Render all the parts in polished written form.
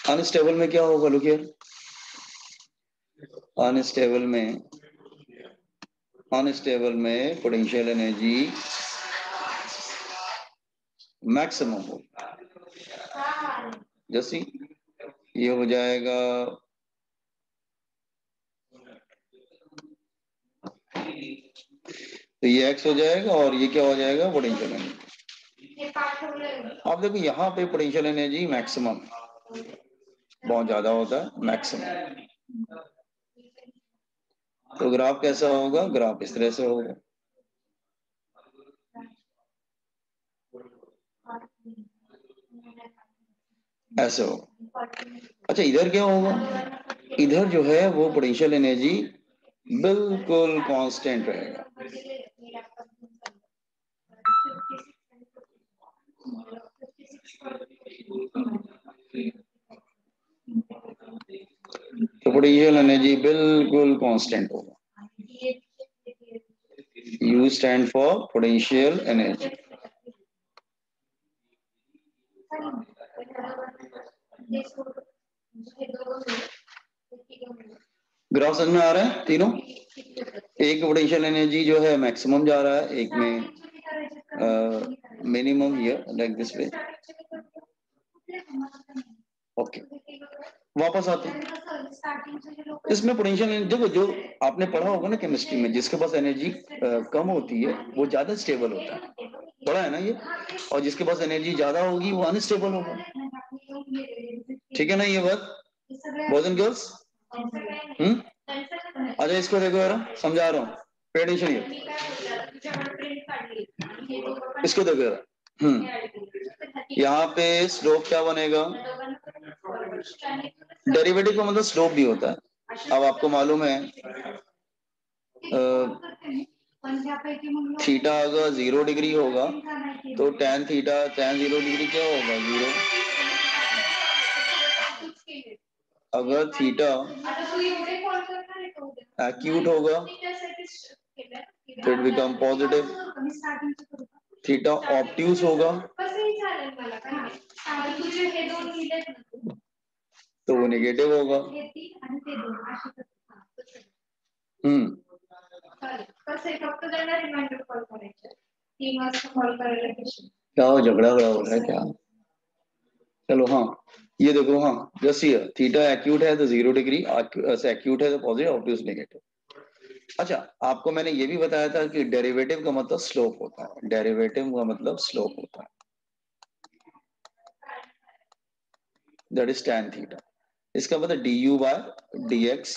Unstable में क्या होगा, लुक हियर, अनस्टेबल में पोटेंशियल एनर्जी मैक्सिमम होगा। जैसे ये हो जाएगा तो ये x हो जाएगा और ये क्या हो जाएगा, पोटेंशियल एनर्जी। आप देखो यहाँ पे पोटेंशियल एनर्जी मैक्सिमम बहुत ज्यादा होता है, मैक्सिमम। तो ग्राफ कैसा होगा, ग्राफ इस तरह से होगा। ऐसे होगा। अच्छा इधर क्या होगा, इधर जो है वो पोटेंशियल एनर्जी बिल्कुल कांस्टेंट रहेगा। तो पोटेंशियल एनर्जी बिल्कुल कांस्टेंट होगा। U stand for potential energy। Graph समझ में आ रहा है तीनों? एक पोटेंशियल एनर्जी जो है मैक्सिमम जा रहा है, एक में minimum here like this way. Okay वापस आते हैं इसमें पोटेंशियल एनर्जी। देखो जो आपने पढ़ा होगा ना केमिस्ट्री में, जिसके पास एनर्जी कम होती है वो ज्यादा स्टेबल होता है, पढ़ा है ना ये, और जिसके पास एनर्जी ज्यादा होगी वो अनस्टेबल होगा। ठीक है ना ये बात, बॉयज एंड गर्ल्स? अच्छा इसको देखो यार, समझा रहा हूँ, पे अटेंशन हियर, इसको देखो यार। यहाँ पे स्लोप क्या बनेगा, डेरिवेटिव का मतलब स्लोप भी होता है। अब आपको मालूम है थीटा अगर 0 डिग्री होगा तो tan थीटा tan 0 डिग्री क्या होगा, 0। अगर थीटा एक्यूट होगा तो it become positive, theta obtuse होगा तो वो नेगेटिव होगा। क्या हो, झगड़ा हो रहा है क्या? चलो हाँ ये देखो, हाँ जैसे थीटा एक्यूट है तो 0 डिग्री, एक्यूट है तो पॉजिटिव, ऑब्ट्यूज नेगेटिव। अच्छा आपको मैंने ये भी बताया था कि डेरिवेटिव का मतलब स्लोप होता है, डेरिवेटिव का मतलब स्लोप होता है, दैट इज tan थीटा। इसका मतलब du बाय dx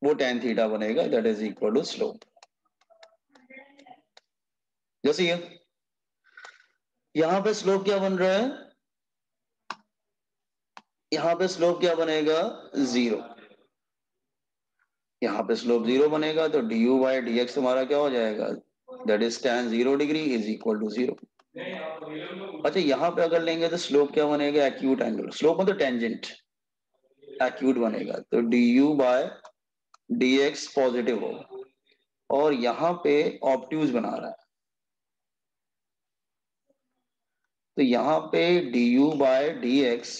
वो tan थीटा बनेगा, that is equal to slope. जैसे ये यहां पे स्लोप क्या बन रहा है, यहां पे स्लोप क्या बनेगा, 0। यहाँ पे स्लोप 0 बनेगा तो du बाय dx तुम्हारा क्या हो जाएगा, that is tan 0 degree is equal to 0। अच्छा यहाँ पे अगर लेंगे तो स्लोप क्या बनेगा, एक्यूट एंगल, स्लोप मतलब टेंजेंट, एक्यूट बनेगा तो du बाय dx पॉजिटिव होगा, और यहाँ पे ऑब्ट्यूज बना रहा है तो यहाँ पे du बाय dx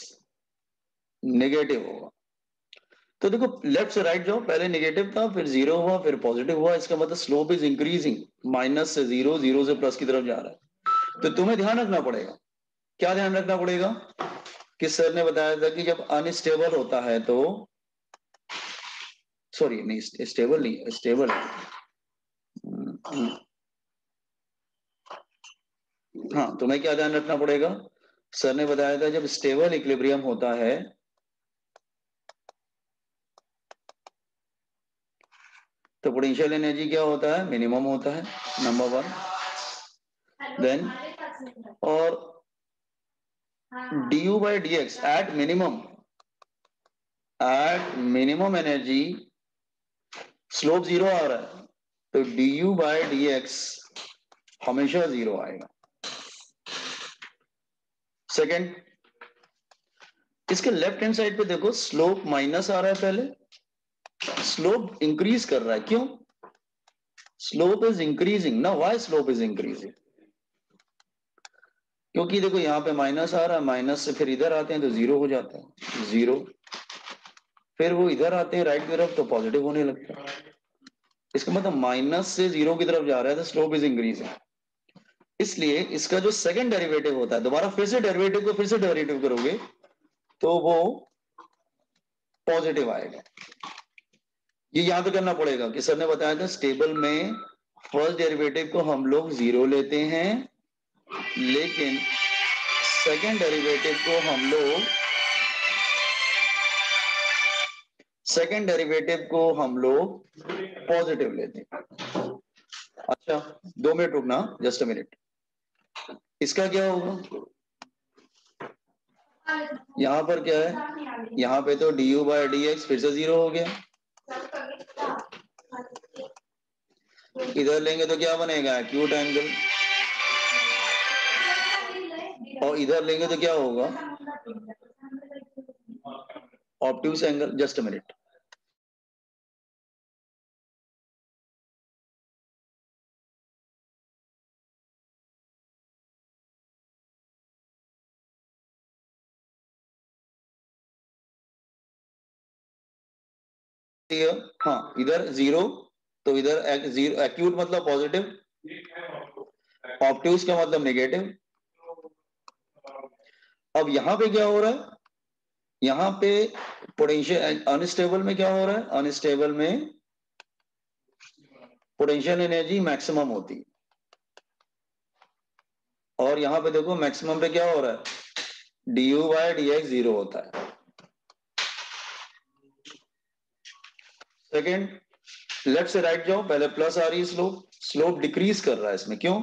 नेगेटिव होगा। तो देखो लेफ्ट से राइट जाओ, पहले नेगेटिव था फिर 0 हुआ फिर पॉजिटिव हुआ, इसका मतलब स्लोप इज इंक्रीजिंग, माइनस से 0, 0 से प्लस की तरफ जा रहा है। तो तुम्हें ध्यान रखना पड़ेगा, क्या ध्यान रखना पड़ेगा कि सर ने बताया था कि जब अनस्टेबल होता है तो, सॉरी नहीं स्टेबल नहीं, स्टेबल है, हाँ तुम्हें क्या ध्यान रखना पड़ेगा, सर ने बताया था जब स्टेबल इक्विलिब्रियम होता है तो पोटेंशियल एनर्जी क्या होता है, मिनिमम होता है, नंबर 1। देन और du by dx at minimum energy slope 0 आ रहा है तो du by dx हमेशा 0 आएगा। सेकेंड, इसके लेफ्ट हैंड साइड पे देखो स्लोप माइनस आ रहा है, पहले स्लोप इंक्रीज कर रहा है, क्यों, स्लोप इज इंक्रीजिंग ना, व्हाई स्लोप इज इंक्रीजिंग, क्योंकि देखो यहाँ पे माइनस आ रहा है, माइनस से फिर इधर आते हैं तो 0 हो जाता है, 0, फिर वो इधर आते हैं राइट की तरफ तो पॉजिटिव होने लगता है। इसका मतलब माइनस से 0 की तरफ जा रहा है तो स्लोप इज इंक्रीजिंग। इसलिए इसका जो सेकंड डेरिवेटिव होता है, दोबारा फिर से डेरिवेटिव को फिर से डेरिवेटिव करोगे तो वो पॉजिटिव आएगा। ये याद करना पड़ेगा कि सर ने बताया था स्टेबल में फर्स्ट डेरिवेटिव को हम लोग 0 लेते हैं, लेकिन सेकंड डेरिवेटिव को हम लोग पॉजिटिव लेते हैं। अच्छा 2 मिनट रुकना, जस्ट अ मिनट। इसका क्या होगा, यहां पर क्या है, यहां पे तो du बाय dx फिर से 0 हो गया। इधर लेंगे तो क्या बनेगा, एक्यूट एंगल, और इधर लेंगे तो क्या होगा, obtuse angle. Just a minute. हाँ इधर 0 तो इधर 0, एक्यूट मतलब पॉजिटिव, ऑब्ट्यूस का मतलब नेगेटिव। अब यहां पे क्या हो रहा है, यहां पे पोटेंशियल अनस्टेबल में क्या हो रहा है, अनस्टेबल में पोटेंशियल एनर्जी मैक्सिमम होती है, और यहां पे देखो मैक्सिमम पे क्या हो रहा है, du बाय dx 0 होता है। सेकेंड, लेफ्ट से राइट जाओ, पहले प्लस आ रही है स्लोप, स्लोप डिक्रीज कर रहा है इसमें, क्यों,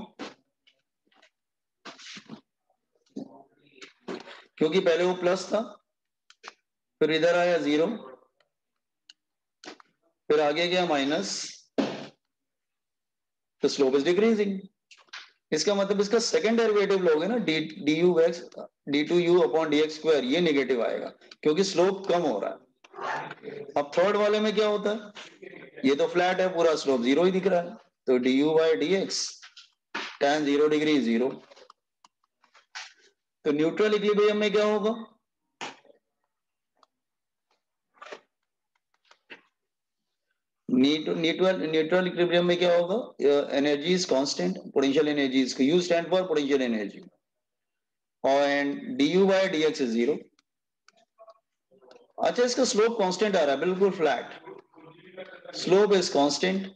क्योंकि पहले वो प्लस था, फिर इधर आया 0, फिर आगे गया माइनस, तो स्लोप इज डिक्रीजिंग। इसका मतलब इसका सेकंड डेरिवेटिव लोगे ना, d2u अपॉन dx स्क्वायर, ये नेगेटिव आएगा क्योंकि स्लोप कम हो रहा है। अब थर्ड वाले में क्या होता है, ये तो फ्लैट है, पूरा स्लोप 0 ही दिख रहा है, तो du by dx tan 0 degree 0। तो न्यूट्रल इक्विलिब्रियम में क्या होगा, न्यूट्रल इक्विलिब्रियम में क्या होगा, energy is constant, potential energy is, you stand for potential energy, और du बाय dx इज 0। अच्छा इसका स्लोप कांस्टेंट आ रहा है, बिल्कुल फ्लैट, स्लोप इज कांस्टेंट,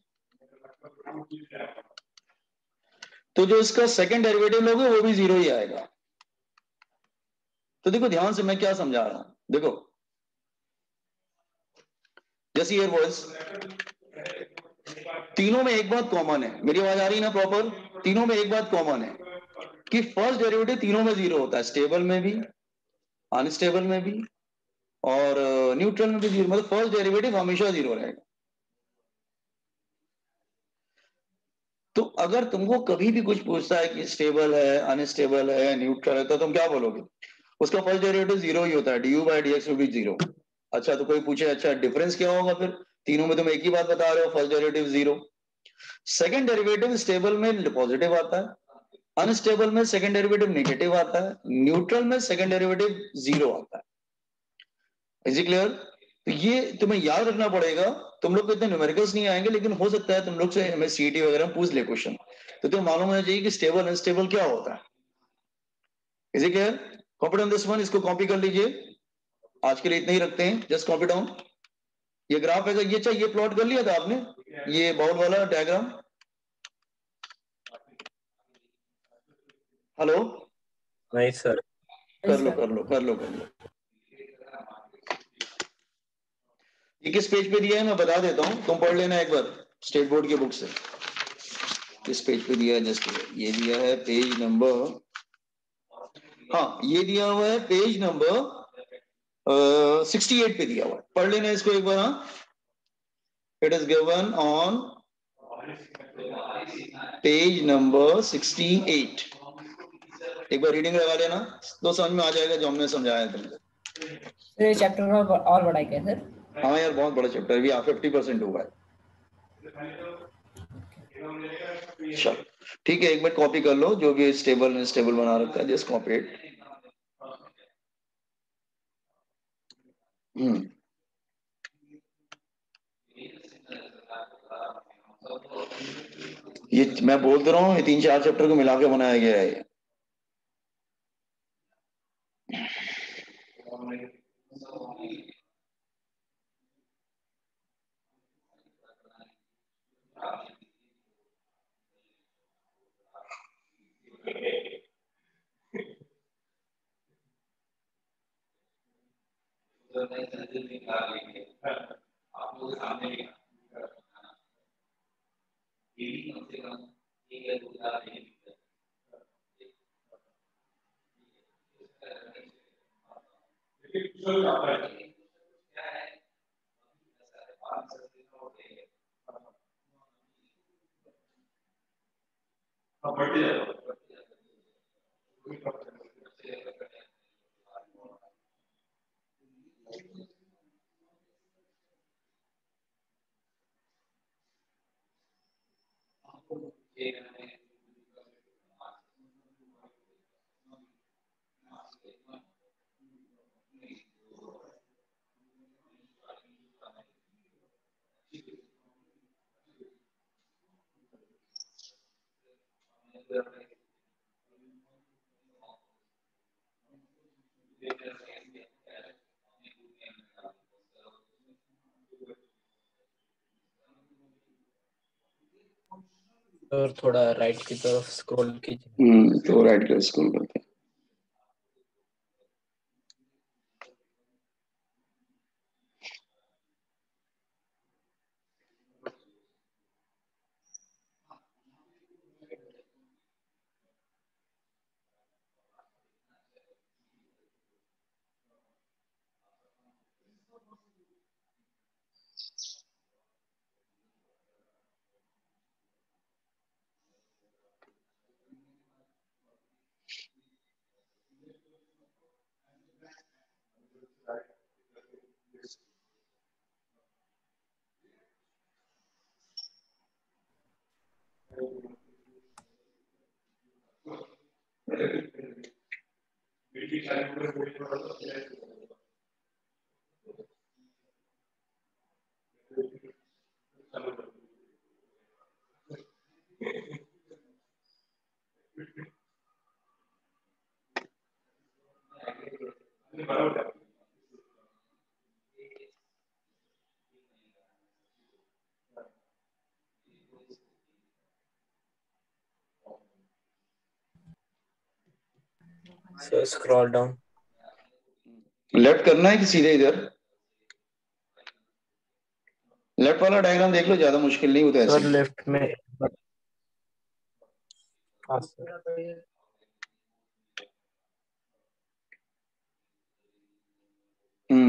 तो जो इसका सेकंड डेरिवेटिव लोगे वो भी 0 ही आएगा। तो देखो ध्यान से मैं क्या समझा रहा हूं, देखो जैसे एयर वॉइस, तीनों में एक बात कॉमन है, मेरी आवाज आ रही है ना प्रॉपर, तीनों में एक बात कॉमन है कि फर्स्ट डेरिवेटिव तीनों में 0 होता है, स्टेबल में भी, अनस्टेबल में भी, और न्यूट्रल में भी 0, मतलब फर्स्ट डेरिवेटिव हमेशा 0 रहेगा। तो अगर तुमको कभी भी कुछ पूछता है कि स्टेबल है, अनस्टेबल है, न्यूट्रल है, तो तुम क्या बोलोगे, उसका फर्स्ट डेरिवेटिव 0 ही होता है, du by dx will be 0। अच्छा तो कोई पूछे अच्छा डिफरेंस क्या होगा, फिर तीनों में तुम एक ही बात बता रहे हो, first derivative 0, second derivative stable में पॉजिटिव आता है, अनस्टेबल में सेकंड डेरिवेटिव नेगेटिव आता है, न्यूट्रल में सेकंड डेरिवेटिव 0 आता है। इज इट क्लियर, तो ये तुम्हें याद रखना पड़ेगा। तुम लोग को इतने न्यूमेरिकल्स नहीं आएंगे, लेकिन हो सकता है तुम लोग से हमें सीईटी वगैरह में पूछ ले क्वेश्चन, तो तुम्हें मालूम होना चाहिए कि स्टेबल अनस्टेबल क्या होता है। Is it clear, copy down this one, इसको कॉपी कर लीजिए, आज के लिए इतना ही रखते हैं, जस्ट कॉपी डाउन। ये ग्राफ है, ये चाहिए प्लॉट कर लिया था आपने, ये बाउल वाला डायग्राम, हेलो, नहीं सर। कर लो कर लो कर लो कर लो। ये किस पेज पे दिया है मैं बता देता हूं, तुम पढ़ लेना एक बार स्टेट बोर्ड की बुक से, किस पेज पे दिया है, जस्ट ये दिया है पेज नंबर, हाँ ये दिया हुआ है पेज नंबर 68 पे दिया हुआ है, पढ़ लेना इसको एक बार। हाँ, it is given on page number 68, एक बार रीडिंग लगा लेना तो समझ में आ जाएगा जो हमने समझाया तुमको। सर ये चैप्टर और बड़ा क्या सर? हाँ यार बहुत बड़ा चैप्टर है, 50% हुआ है। चलो ठीक है, एक बार कॉपी कर लो जो भी स्टेबल बना रखा है, जस्ट कॉपी इट। ये मैं बोल तो रहा हूँ, ये 3-4 चैप्टर को मिला के बनाया गया है ये। और थोड़ा राइट की तरफ स्क्रॉल कीजिए। तो राइट के स्क्रॉल करते हैं। Sir scroll down. लेफ्ट करना है कि सीधे इधर? लेफ्ट वाला डायग्राम देख लो, ज्यादा मुश्किल नहीं होता ऐसे। सर लेफ्ट में हाँ सर।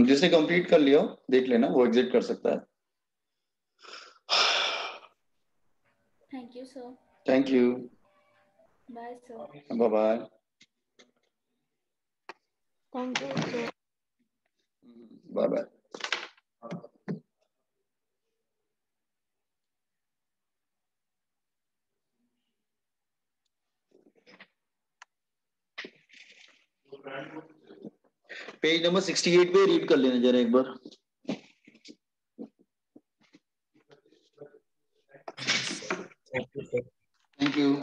जिसने कंप्लीट कर लिया हो, देख लेना, वो एग्जिट कर सकता है। Thank you, sir. Thank you. Bye, sir. Bye bye. Thank you, sir. Bye bye. Page number 68 पे रीड कर लेना जरा एक बार। Thank you sir. Thank you.